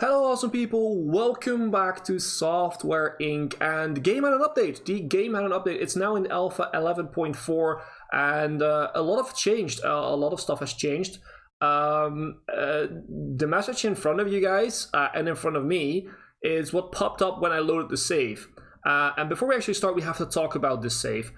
Hello awesome people, welcome back to Software Inc. and the game had an update. It's now in Alpha 11.4 and a lot of changed. A lot of stuff has changed. The message in front of you guys and in front of me is what popped up when I loaded the save. And before we actually start, we have to talk about this save.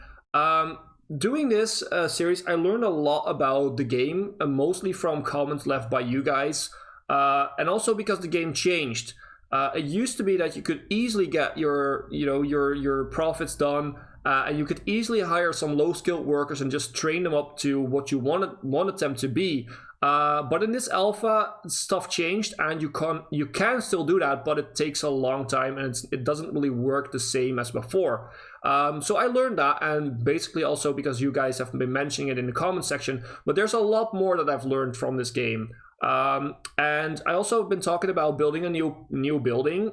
Doing this series, I learned a lot about the game, mostly from comments left by you guys. And also because the game changed. It used to be that you could easily get your profits done, and you could easily hire some low-skilled workers and just train them up to what you wanted them to be. But in this alpha, stuff changed, and you can still do that, but it takes a long time, and it doesn't really work the same as before. So I learned that, and basically also because you guys have been mentioning it in the comment section. But there's a lot more that I've learned from this game. And I also have been talking about building a new building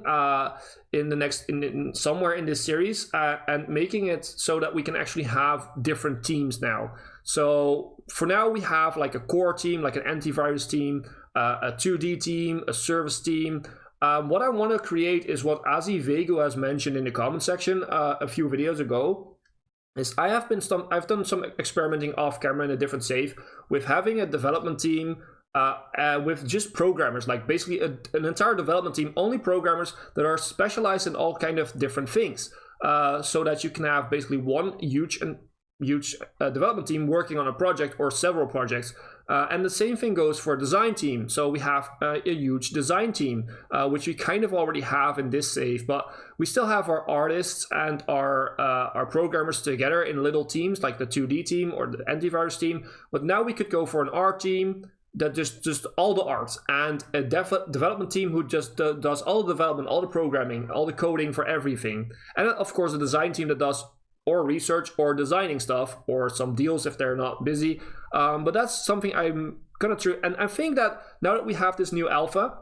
somewhere in this series, and making it so that we can actually have different teams now. So for now we have like a core team, like an antivirus team, a 2D team, a service team. What I want to create is what Azivego has mentioned in the comment section a few videos ago. Is I've done some experimenting off camera in a different save with having a development team. With just programmers, like basically an entire development team, only programmers that are specialized in all kind of different things, so that you can have basically one huge development team working on a project or several projects. And the same thing goes for a design team. So we have a huge design team, which we kind of already have in this save, but we still have our artists and our programmers together in little teams, like the 2D team or the antivirus team. But now we could go for an art team that just all the art, and a development team who just does all the development, all the programming, all the coding for everything. And of course a design team that does or research or designing stuff or some deals if they're not busy. But that's something I'm gonna try. And I think that now that we have this new alpha,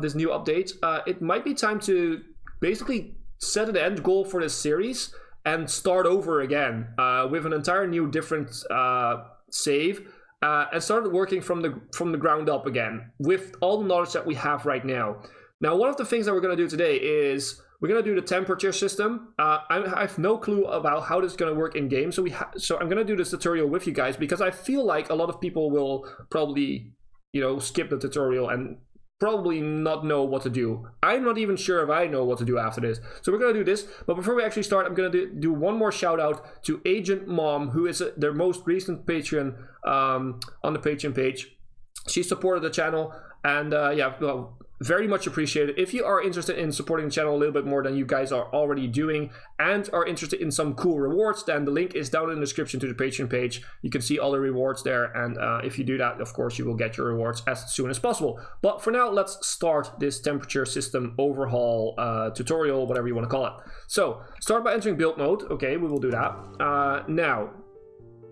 this new update, it might be time to basically set an end goal for this series and start over again with an entire new different save. And started working from the ground up again with all the knowledge that we have right now. Now, one of the things that we're going to do today is we're going to do the temperature system. I have no clue about how this is going to work in game, so I'm going to do this tutorial with you guys because I feel like a lot of people will probably skip the tutorial and probably not know what to do. I'm not even sure if I know what to do after this. So we're going to do this. But before we actually start, I'm going to do one more shout out to Agent Mom, who is their most recent Patreon on the Patreon page. She supported the channel, and very much appreciated. If you are interested in supporting the channel a little bit more than you guys are already doing and are interested in some cool rewards, then the link is down in the description to the Patreon page. You can see all the rewards there, and if you do that, of course, you will get your rewards as soon as possible. But for now, let's start this temperature system overhaul tutorial, whatever you want to call it. So, start by entering build mode. Okay, we will do that. Now,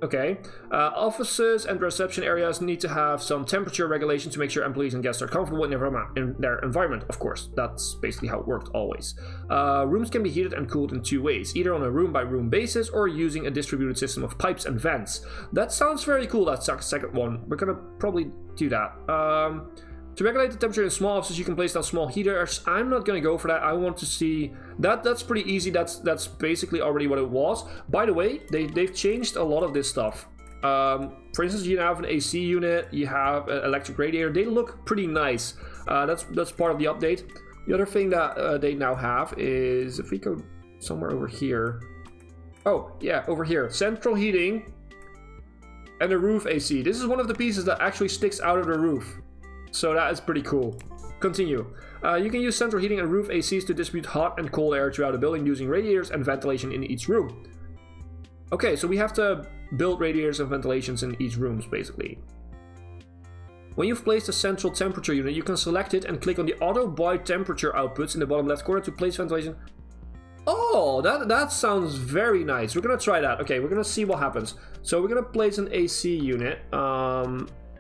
okay, offices and reception areas need to have some temperature regulation to make sure employees and guests are comfortable in their environment. Of course, that's basically how it worked always. Rooms can be heated and cooled in two ways, either on a room-by-room basis or using a distributed system of pipes and vents. That sounds very cool, that second one. We're gonna probably do that. To regulate the temperature in small offices, you can place down small heaters. I'm not going to go for that. I want to see that. That's pretty easy. That's basically already what it was. By the way, they've changed a lot of this stuff. For instance, you have an AC unit, you have an electric radiator. They look pretty nice. That's part of the update. The other thing that they now have is, if we go somewhere over here. Oh, yeah, over here. Central heating and a roof AC. This is one of the pieces that actually sticks out of the roof. So that is pretty cool. Continue. You can use central heating and roof ACs to distribute hot and cold air throughout a building using radiators and ventilation in each room. Okay, so we have to build radiators and ventilations in each room, basically. When you've placed a central temperature unit, you can select it and click on the auto buy temperature outputs in the bottom left corner to place ventilation. Oh, that sounds very nice. We're gonna try that. Okay, we're gonna see what happens. So we're gonna place an AC unit.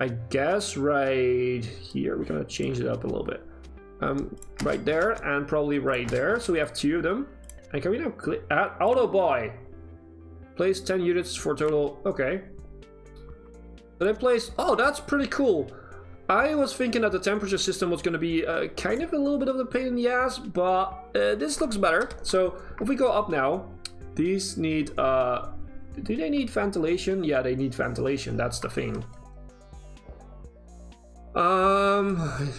I guess right here. We're gonna change it up a little bit. Right there and probably right there. So we have two of them. And can we now click add auto buy? Place 10 units for total. Okay. So they place. Oh, that's pretty cool. I was thinking that the temperature system was going to be kind of a little bit of a pain in the ass, but this looks better. So if we go up now, these need, do they need ventilation? Yeah, they need ventilation, that's the thing.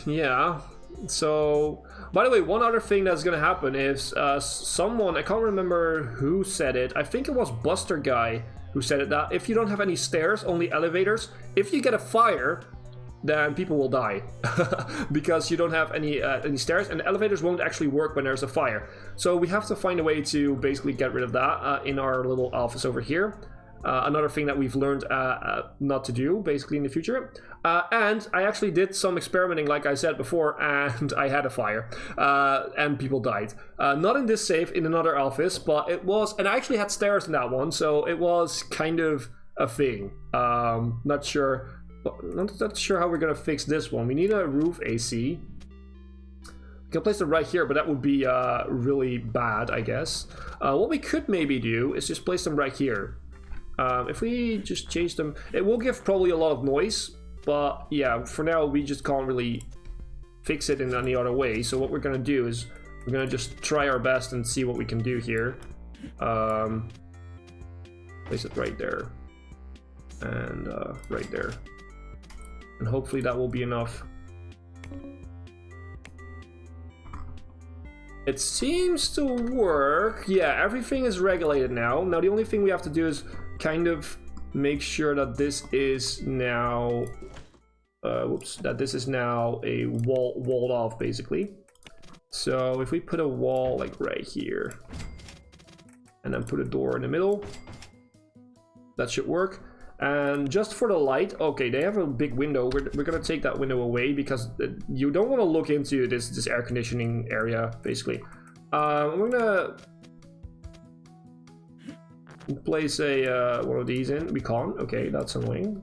Yeah, so, by the way, one other thing that's gonna happen is someone, I can't remember who said it, I think it was Buster Guy who said it, that if you don't have any stairs, only elevators, if you get a fire, then people will die because you don't have any stairs, and the elevators won't actually work when there's a fire. So we have to find a way to basically get rid of that in our little office over here. Another thing that we've learned not to do basically in the future. And I actually did some experimenting, like I said before, and I had a fire and people died. Not in this safe, in another office, but it was, and I actually had stairs in that one, so it was kind of a thing. Not sure how we're gonna fix this one. We need a roof AC. We can place it right here, but that would be really bad, I guess. What we could maybe do is just place them right here. If we just change them, it will give probably a lot of noise, but yeah, for now we just can't really fix it in any other way. So what we're gonna do is we're gonna just try our best and see what we can do here. Place it right there and right there, and hopefully that will be enough. It seems to work. Yeah, everything is regulated now. Now the only thing we have to do is kind of make sure that this is now that this is now a walled off basically. So if we put a wall like right here and then put a door in the middle, that should work. And just for the light, okay, they have a big window. We're gonna take that window away because you don't want to look into this air conditioning area basically. I'm gonna place a one of these in. We can't. Okay, that's annoying.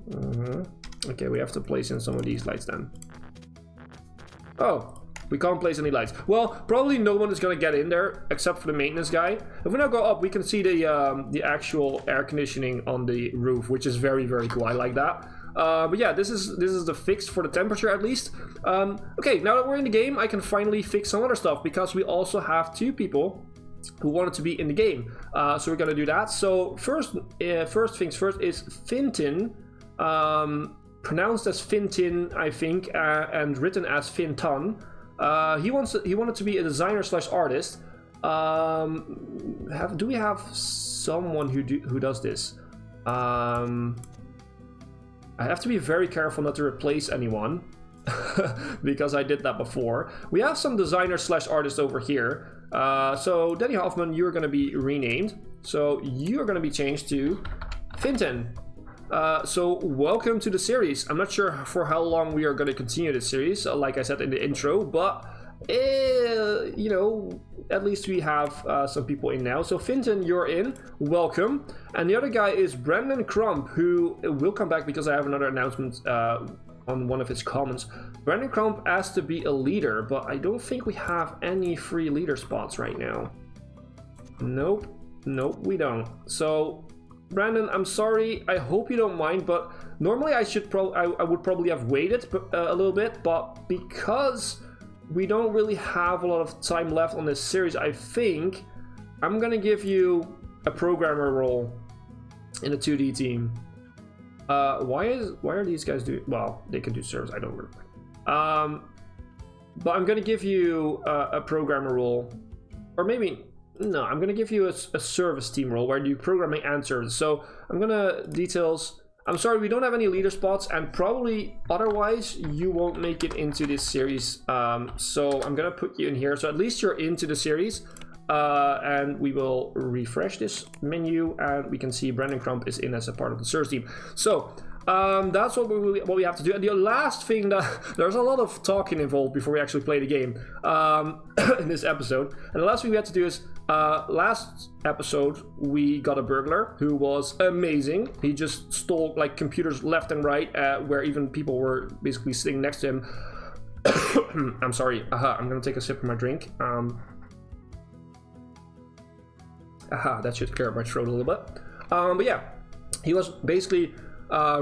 Okay, we have to place in some of these lights then. Oh, we can't place any lights. Well, probably no one is gonna get in there except for the maintenance guy. If we now go up, we can see the actual air conditioning on the roof, which is very, very cool. I like that. But yeah, this is the fix for the temperature at least. Okay, now that we're in the game, I can finally fix some other stuff because we also have 2 people who wanted to be in the game. So we're gonna do that. So first things first is Finton, pronounced as Fintin, I think, and written as Finton. He wanted to be a designer / artist. Do we have someone who does this? I have to be very careful not to replace anyone because I did that before. We have some designer / artist over here. So Danny Hoffman, you're going to be renamed. So you're going to be changed to Finton. So welcome to the series. I'm not sure for how long we are going to continue this series, like I said in the intro, but you know, at least we have some people in now. So Finton, you're in. Welcome. And the other guy is Brandon Crump, who will come back because I have another announcement on one of his comments. Brandon Crump asked to be a leader, but I don't think we have any free leader spots right now. Nope, we don't. So Brandon, I'm sorry. I hope you don't mind, but normally I would probably have waited a little bit, but because we don't really have a lot of time left on this series, I think I'm gonna give you a programmer role in a 2D team. Why are these guys doing? Well, they can do servers. I don't really. But I'm gonna give you a programmer role, or maybe. No, I'm gonna give you a service team role where you do programming and service. So I'm gonna details. I'm sorry, we don't have any leader spots, and probably otherwise you won't make it into this series. So I'm gonna put you in here, so at least you're into the series. And we will refresh this menu, and we can see Brandon Crump is in as a part of the service team. So that's what we have to do. And the last thing, that there's a lot of talking involved before we actually play the game in this episode. And the last thing we had to do is last episode we got a burglar who was amazing. He just stole like computers left and right, where even people were basically sitting next to him. I'm sorry. I'm gonna take a sip of my drink. That should clear up my throat a little bit. But yeah, he was basically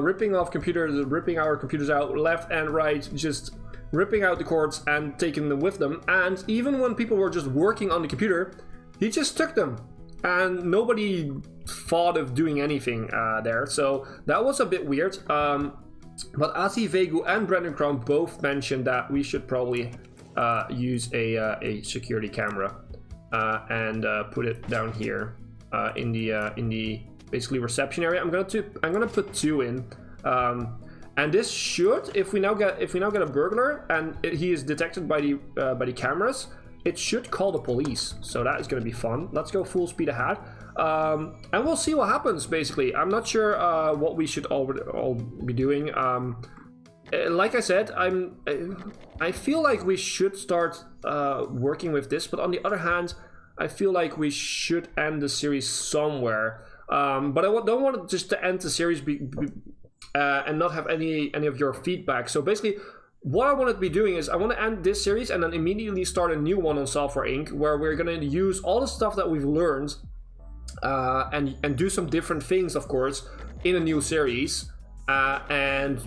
ripping off computers, ripping our computers out left and right, just ripping out the cords and taking them with them. And even when people were just working on the computer, he just took them, and nobody thought of doing anything there. So that was a bit weird. But Asi Vegu and Brendan Crown both mentioned that we should probably use a security camera and put it down here in the basically reception area. I'm gonna put 2 in, and this should, if we now get a burglar and he is detected by the cameras, it should call the police. So that is gonna be fun. Let's go full speed ahead. And we'll see what happens, basically. I'm not sure what we should all be doing. Like I said, I feel like we should start working with this, but on the other hand, I feel like we should end the series somewhere. But I don't want just to end the series and not have any of your feedback. So basically, what I want to be doing is I want to end this series and then immediately start a new one on Software Inc., where we're going to use all the stuff that we've learned and do some different things, of course, in a new series, and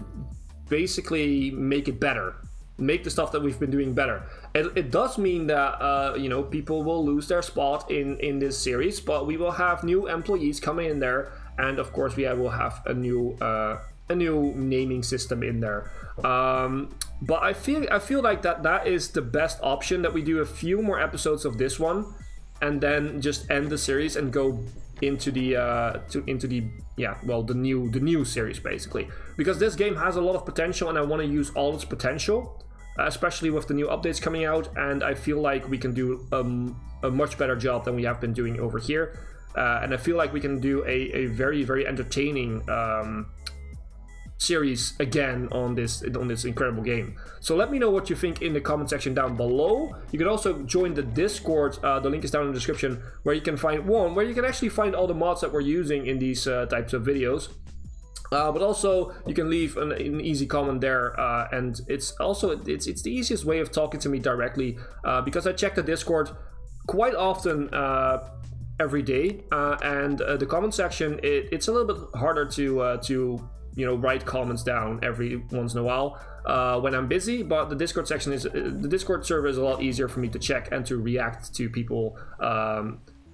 basically make it better, make the stuff that we've been doing better. It does mean that people will lose their spot in this series, but we will have new employees coming in there, and of course we will have a new naming system in there. But I feel like that is the best option, that we do a few more episodes of this one and then just end the series and go into the new series, basically, because this game has a lot of potential and I want to use all its potential, especially with the new updates coming out, and I feel like we can do a much better job than we have been doing over here, and I feel like we can do a very, very entertaining series again on this incredible game. So let me know what you think in the comment section down below. You can also join the Discord, the link is down in the description, where you can actually find all the mods that we're using in these types of videos. But also you can leave an easy comment there, and it's the easiest way of talking to me directly, because I check the Discord quite often every day, and the comment section, it's a little bit harder to write comments down every once in a while when I'm busy, but the Discord server is a lot easier for me to check and to react to people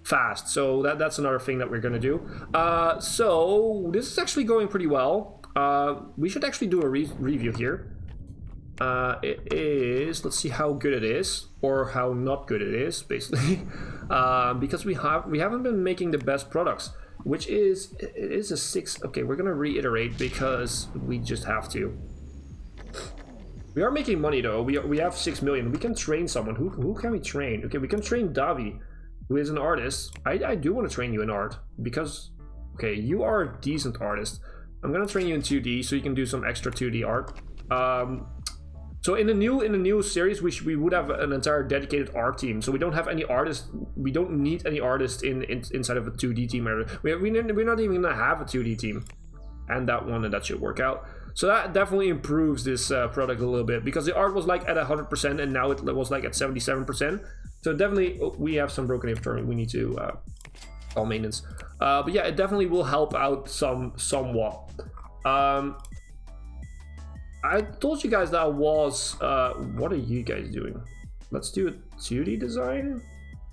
fast. So that's another thing that we're gonna do. So this is actually going pretty well. We should actually do a review here. It is, let's see how good it is, or how not good it is, basically, because we haven't been making the best products, which is, it is a 6. Okay, we're gonna reiterate because we just have to. We are making money though. We have 6 million. We can train someone. Who can we train? Okay, we can train Davi, who is an artist. I do want to train you in art because, okay, you are a decent artist. I'm gonna train you in 2D so you can do some extra 2D art. So in the new series, we would have an entire dedicated art team. So we don't have any artists. We don't need any artists inside of a 2D team. We're not even gonna have a 2D team, and that should work out. So that definitely improves this product a little bit, because the art was like at 100% and now it was like at 77%. So definitely we have some broken inventory we need to call maintenance. But yeah, it definitely will help out somewhat. I told you guys that I was, what are you guys doing? Let's do a 2D design,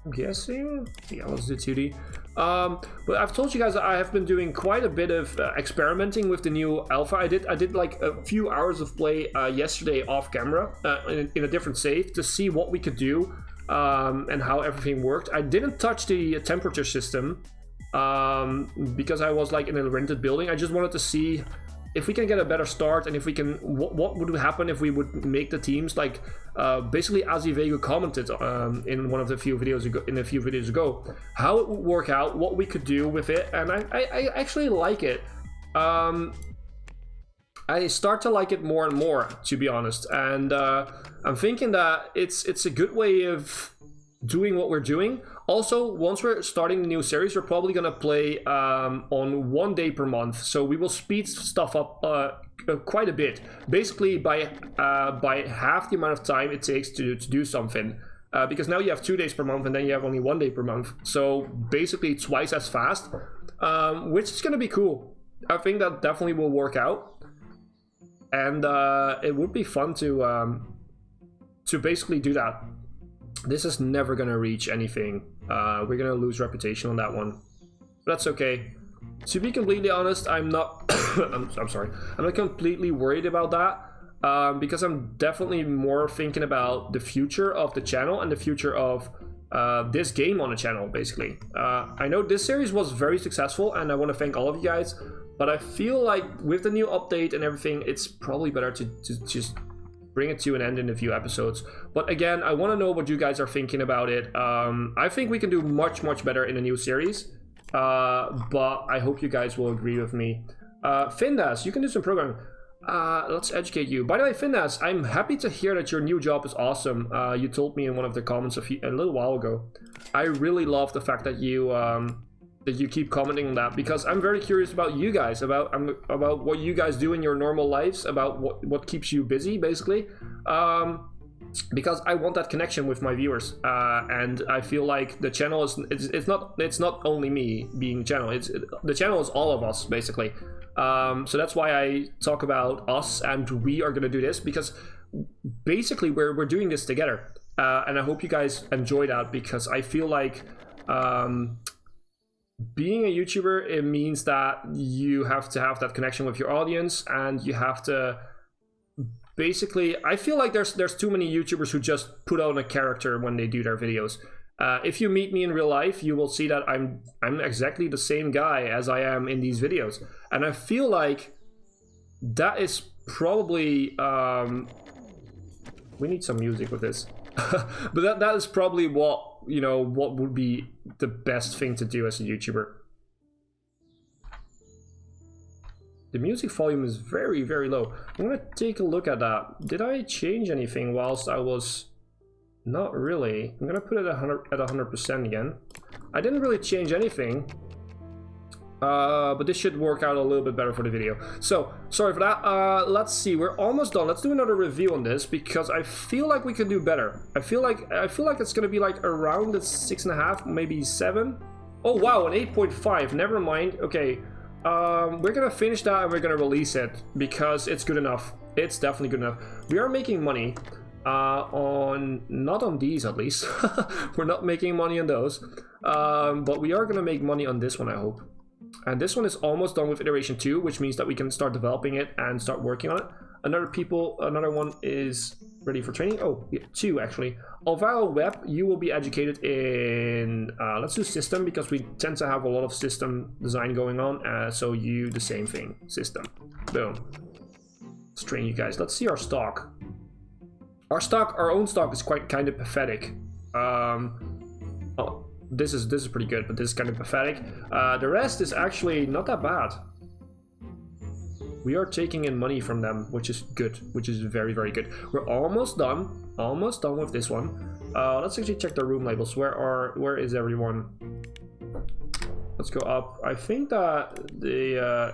I'm guessing. Yeah, let's do 2D. But I've told you guys that I have been doing quite a bit of experimenting with the new alpha. I did like a few hours of play yesterday off camera in a different save to see what we could do and how everything worked. I didn't touch the temperature system because I was like in a rented building. I just wanted to see if we can get a better start, and if we can, what would happen if we would make the teams like basically Azivegu commented in one of the few videos ago, how it would work out, what we could do with it, and I actually like it. I start to like it more and more, to be honest, and I'm thinking that it's a good way of doing what we're doing. Also, once we're starting the new series, we're probably gonna play on 1 day per month, so we will speed stuff up quite a bit, basically by half the amount of time it takes to do something, because now you have 2 days per month and then you have only 1 day per month, so basically twice as fast, which is gonna be cool. I think that definitely will work out, and it would be fun to basically do that. This is never gonna reach anything. We're gonna lose reputation on that one, but that's okay. To be completely honest, I'm not. I'm sorry. I'm not completely worried about that, because I'm definitely more thinking about the future of the channel and the future of this game on the channel, basically. I know this series was very successful, and I want to thank all of you guys. But I feel like with the new update and everything, it's probably better to just bring it to an end in a few episodes. But again, I want to know what you guys are thinking about it. I think we can do much better in a new series. But I hope you guys will agree with me. Findas, you can do some programming. Let's educate you. By the way, Findas, I'm happy to hear that your new job is awesome. You told me in one of the comments a little while ago. I really love the fact that you keep commenting on that, because I'm very curious about you guys, about what you guys do in your normal lives, about what keeps you busy, basically. Because I want that connection with my viewers, and I feel like the channel is it's not only me being channel. The channel is all of us, basically. So that's why I talk about us and we are gonna do this, because basically we're doing this together, and I hope you guys enjoy that, because I feel like being a YouTuber, it means that you have to have that connection with your audience, and you have to basically, I feel like there's too many YouTubers who just put on a character when they do their videos. If you meet me in real life, you will see that I'm exactly the same guy as I am in these videos, and I feel like that is probably we need some music with this. But that is probably what would be the best thing to do as a YouTuber. The music volume is very low. I'm gonna take a look at that. Did I change anything whilst I was? Not really. I'm gonna put it at 100% again. I didn't really change anything, but this should work out a little bit better for the video. So sorry for that. Let's see. We're almost done. Let's do another review on this, because I feel like we can do better. I feel like it's gonna be like around the 6.5, maybe 7. Oh wow, an 8.5. Never mind. Okay. We're gonna finish that and we're gonna release it, because it's good enough. It's definitely good enough. We are making money not on these, at least. We're not making money on those, but we are gonna make money on this one, I hope. And this one is almost done with iteration 2, which means that we can start developing it and start working on it. Another one is ready for training. Oh, yeah, 2 actually. Alvaro Web, you will be educated in, let's do system, because we tend to have a lot of system design going on. So you, the same thing, system. Boom. Let's train you guys. Let's see our stock. Our own stock is kind of pathetic. Oh, this is pretty good, but this is kind of pathetic. The rest is actually not that bad. We are taking in money from them, which is good, which is very good. We're almost done with this one. Let's actually check the room labels. Where is everyone? Let's go up. I think that the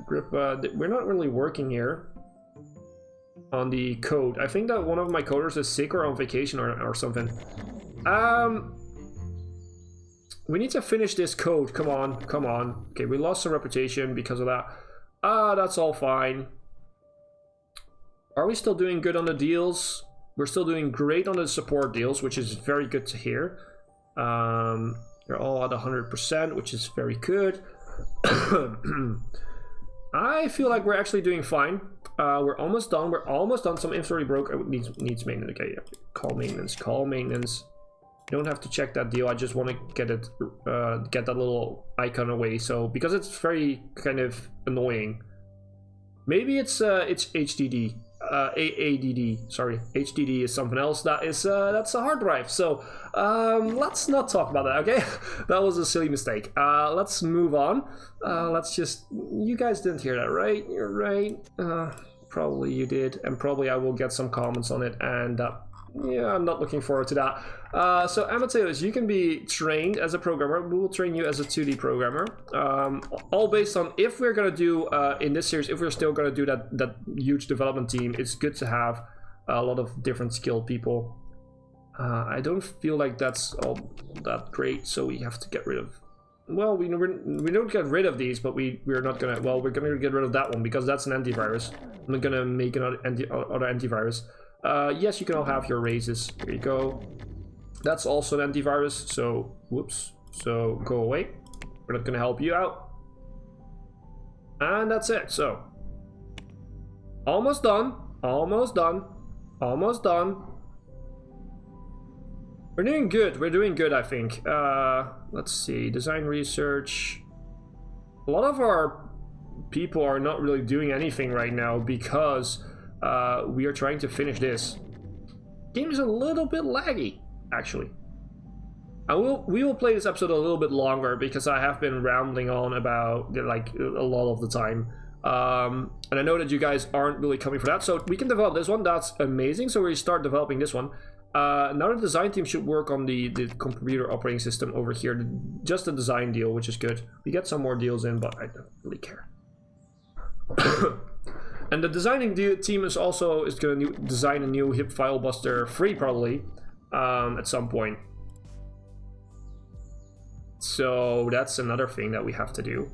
grip. We're not really working here on the code. I think that one of my coders is sick or on vacation or something. We need to finish this code. Come on. Okay, we lost some reputation because of that. That's all fine. Are we still doing good on the deals? We're still doing great on the support deals, which is very good to hear. They're all at 100%, which is very good. I feel like we're actually doing fine. We're almost done. Some inventory broke. It needs maintenance. Okay, yeah. Call maintenance. You don't have to check that deal. I just want to get that little icon away. So because it's very kind of annoying. Maybe it's HDD. ADD. Sorry, HDD is something else. That's a hard drive. So let's not talk about that. Okay, that was a silly mistake. Let's move on. You guys didn't hear that, right? You're right. Probably you did, and probably I will get some comments on it, and yeah, I'm not looking forward to that. So Amadeus, you can be trained as a programmer. We will train you as a 2D programmer. All based on, if we're gonna do in this series, if we're still gonna do that huge development team, it's good to have a lot of different skilled people. I don't feel like that's all that great, so we have to get rid of well, we don't get rid of these, but we're not gonna, well, we're gonna get rid of that one because that's an antivirus. I'm not gonna make another other antivirus. Yes, you can all have your raises. Here you go. That's also an antivirus, so whoops. So go away. We're not gonna help you out. And that's it. So almost done. Almost done. Almost done. We're doing good. We're doing good, I think. Let's see. Design research. A lot of our people are not really doing anything right now because we are trying to finish this. Game is a little bit laggy, actually. And we will play this episode a little bit longer because I have been rambling on about like a lot of the time. And I know that you guys aren't really coming for that, so we can develop this one. That's amazing. So we start developing this one. Now the design team should work on the computer operating system over here. Just the design deal, which is good. We get some more deals in, but I don't really care. And the designing team is also going to design a new Hip Filebuster 3 probably at some point. So that's another thing that we have to do.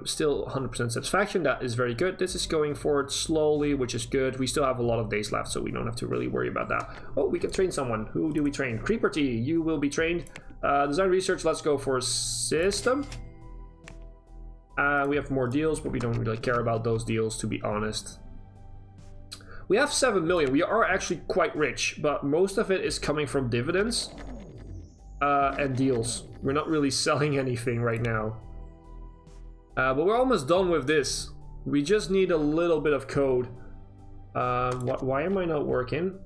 Still 100% satisfaction. That is very good. This is going forward slowly, which is good. We still have a lot of days left, so we don't have to really worry about that. Oh, we can train someone. Who do we train? Creeper T, you will be trained. Design research, let's go for system. We have more deals, but we don't really care about those deals, to be honest. We have 7 million. We are actually quite rich, but most of it is coming from dividends and deals. We're not really selling anything right now. But we're almost done with this. We just need a little bit of code. Why am I not working?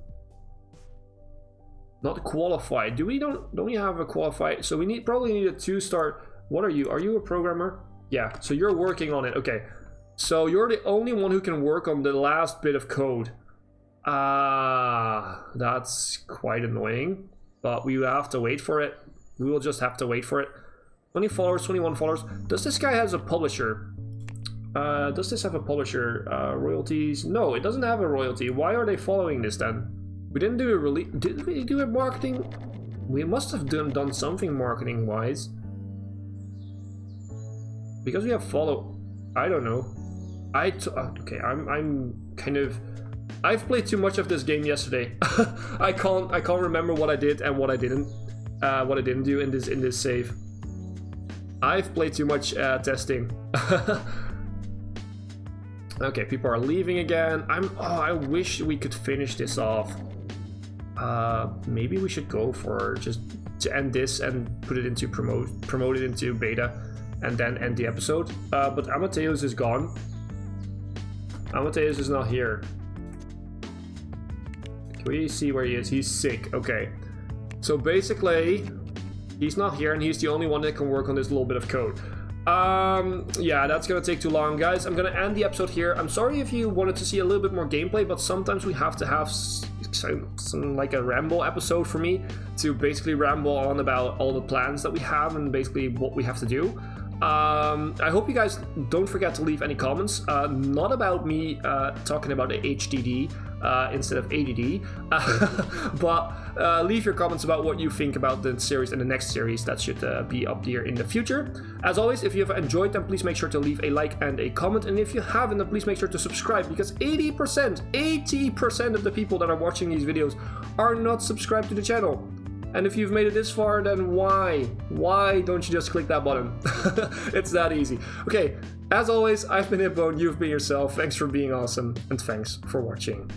Not qualified. Don't we have a qualified? So we probably need a 2-star. What are you? Are you a programmer? Yeah. So you're working on it. Okay. So you're the only one who can work on the last bit of code. That's quite annoying. But we have to wait for it. We will just have to wait for it. 20 followers, 21 followers. Does this guy has a publisher? Does this have a publisher? Royalties? No, it doesn't have a royalty. Why are they following this then? We didn't do a release. Did we do a marketing? We must have done something marketing wise. Because we have follow. I don't know. Okay. I'm kind of. I've played too much of this game yesterday. I can't remember what I did and what I didn't. What I didn't do in this save. I've played too much testing. Okay, people are leaving again. I wish we could finish this off. Maybe we should go for just to end this and put it into promote it into beta, and then end the episode. But Amadeus is gone. Amadeus is not here. Can we see where he is? He's sick. Okay, so basically. He's not here, and he's the only one that can work on this little bit of code. Yeah, that's gonna take too long, guys. I'm gonna end the episode here. I'm sorry if you wanted to see a little bit more gameplay, but sometimes we have to have some like a ramble episode for me to basically ramble on about all the plans that we have and basically what we have to do. I hope you guys don't forget to leave any comments, not about me talking about the HDD instead of ADD, but leave your comments about what you think about the series and the next series that should be up here in the future. As always, if you have enjoyed them, please make sure to leave a like and a comment, and if you haven't, then please make sure to subscribe, because 80% of the people that are watching these videos are not subscribed to the channel. And if you've made it this far, then why? Why don't you just click that button? It's that easy. Okay, as always, I've been Hipbone, you've been yourself. Thanks for being awesome, and thanks for watching.